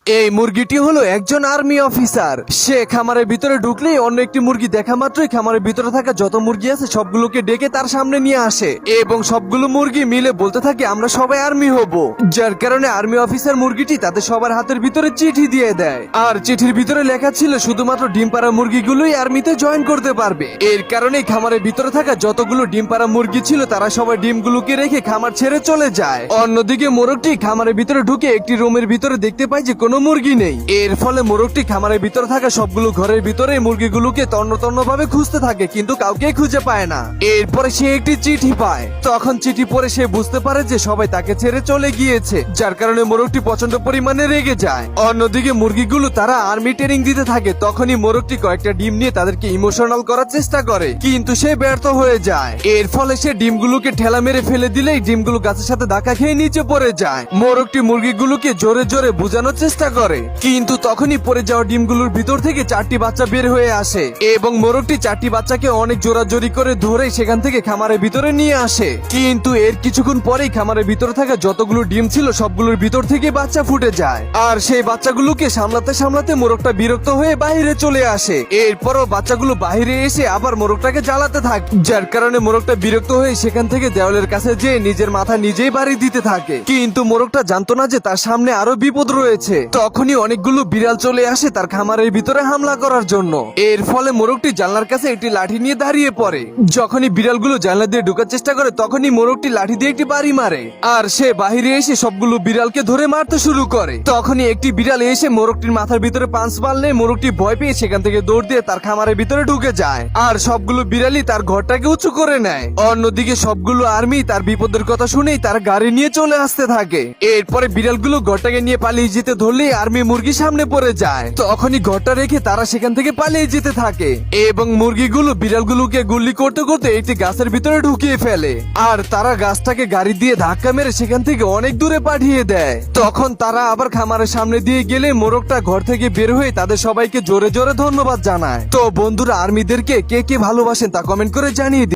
এই মুরগিটি হলো একজন আর্মি অফিসার। সে খামারের ভিতরে ঢুকলেই অন্য একটি মুরগি দেখা মাত্রই খামারের ভিতরে থাকা যত মুরগি আছে সবগুলোকে ডেকে তার সামনে নিয়ে আসে এবং সবগুলো মুরগি মিলে বলতে থাকে আমরা সবাই আর্মি হব। যার কারণে আর্মি অফিসার মুরগিটি তাদের সবার হাতের ভিতরে চিঠি দিয়ে দেয়, আর চিঠির ভিতরে লেখা ছিল শুধুমাত্র ডিম পাড়া মুরগিগুলোই আর্মিতে জয়েন করতে পারবে। এর কারণেই খামারের ভিতরে থাকা যতগুলো ডিম পাড়া মুরগি ছিল তারা সবাই ডিমগুলোকে রেখে খামার ছেড়ে চলে যায়। অন্যদিকে মোরগটি খামারের ভিতরে ঢুকে একটি রুমের ভিতরে দেখতে পায় যে কোনো মুরগি নেই। এর ফলে মোরগটি খামারের ভিতরে থাকা সবগুলো ঘরের ভিতরে মুরগিগুলোকে তন্ন তন্ন ভাবে খুঁজতে থাকে, কিন্তু কাউকে খুঁজে পায় না। এরপরে সে একটি চিঠি পায়। তখন চিঠি পড়ে সে বুঝতে পারে যে সবাই তাকে ছেড়ে চলে গিয়েছে, যার কারণে মোরগটি প্রচন্ড পরিমাণে রেগে যায়। অন্যদিকে মুরগিগুলো তারা আর্মি ট্রেনিং দিতে থাকে। তখনই মোরগটি কয়েকটা ডিম নিয়ে তাদেরকে ইমোশনাল করার চেষ্টা করে, কিন্তু সে ব্যর্থ হয়ে যায়। এর ফলে সে ডিমগুলোকে ঠেলা মেরে ফেলে দিলেই ডিমগুলো গাছের সাথে ধাক্কা খেয়ে নিচে পড়ে যায়। মোরগটি মুরগিগুলোকে জোরে জোরে বোঝানোর চেষ্টা করে, কিন্তু তখনই পড়ে যাওয়া ডিমগুলোর ভিতর থেকে 4টি বাচ্চা বের হয়ে আসে এবং মোরগটি 4টি বাচ্চাকে অনেক জোরাজোরি করে ধরে সেখান থেকে খামারের ভিতরে নিয়ে আসে। কিন্তু এর কিছুক্ষণ পরেই খামারের ভিতরে থাকা যতগুলো ডিম ছিল সবগুলোর ভিতর থেকে বাচ্চা ফুটে যায়, আর সেই বাচ্চাগুলোকে সামলাতে সামলাতে মোরগটা বিরক্ত হয়ে বাইরে চলে আসে। এরপরও বাচ্চাগুলো বাইরে এসে আবার মোরগটাকে জ্বালাতে থাকে, যার কারণে মোরগটা বিরক্ত হয়ে সেখান থেকে দেওয়ালের কাছে যেয়ে নিজের মাথা নিজেই বাড়ি দিতে থাকে। কিন্তু মোরগটা জানতো না যে তার সামনে আরো বিপদ রয়েছে। তখনই অনেকগুলো বিড়াল চলে আসে তার খামারের ভিতরে হামলা করার জন্য। এর ফলে মোরগটি জানলার কাছে একটি লাঠি নিয়ে দাঁড়িয়ে পড়ে। যখনই বিড়ালগুলো জানলা দিয়ে ঢোকার চেষ্টা করে তখনই মোরগটি লাঠি দিয়ে একটি বাড়ি মারে, আর সে বাহিরে এসে সবগুলো বিড়ালকে ধরে মারতে শুরু করে। তখনই একটি বিড়াল এসে মোরগটির মাথার ভিতরে পাঁচ মারলে মোরগটি ভয় পেয়ে সেখান থেকে দৌড় দিয়ে তার খামারের ভিতরে ঢুকে যায়, আর সবগুলো বিড়ালই তার ঘরটাকে উঁচু করে নেয়। অন্যদিকে সবগুলো আর্মি তার বিপদের কথা শুনেই তার গাড়ি নিয়ে চলে আসতে থাকে। এরপরে বিড়ালগুলো ঘরটাকে নিয়ে পালিয়ে যেতে ধরলেই আর্মি মুরগি সামনে পড়ে যায়। তখনই ঘরটা রেখে তারা সেখান থেকে পালিয়ে যেতে থাকে এবং মুরগিগুলো বিড়ালগুলোকে গুলি করতে করতে একটি গাছের ভিতরে ঢুকিয়ে ফেলে, আর তারা গাছটাকে গাড়ি দিয়ে ধাক্কা মেরে সেখান থেকে অনেক দূরে পাঠিয়ে দেয়। তখন তারা আবার খামারের সামনে দিয়ে গেলে মোরগটা ঘর থেকে বের হয়ে তাদের সবাইকে জোরে জোরে ধন্যবাদ জানায়। তো বন্ধুরা, আর্মিদেরকে কে কে ভালোবাসেন তা কমেন্ট করে জানিয়ে দিন।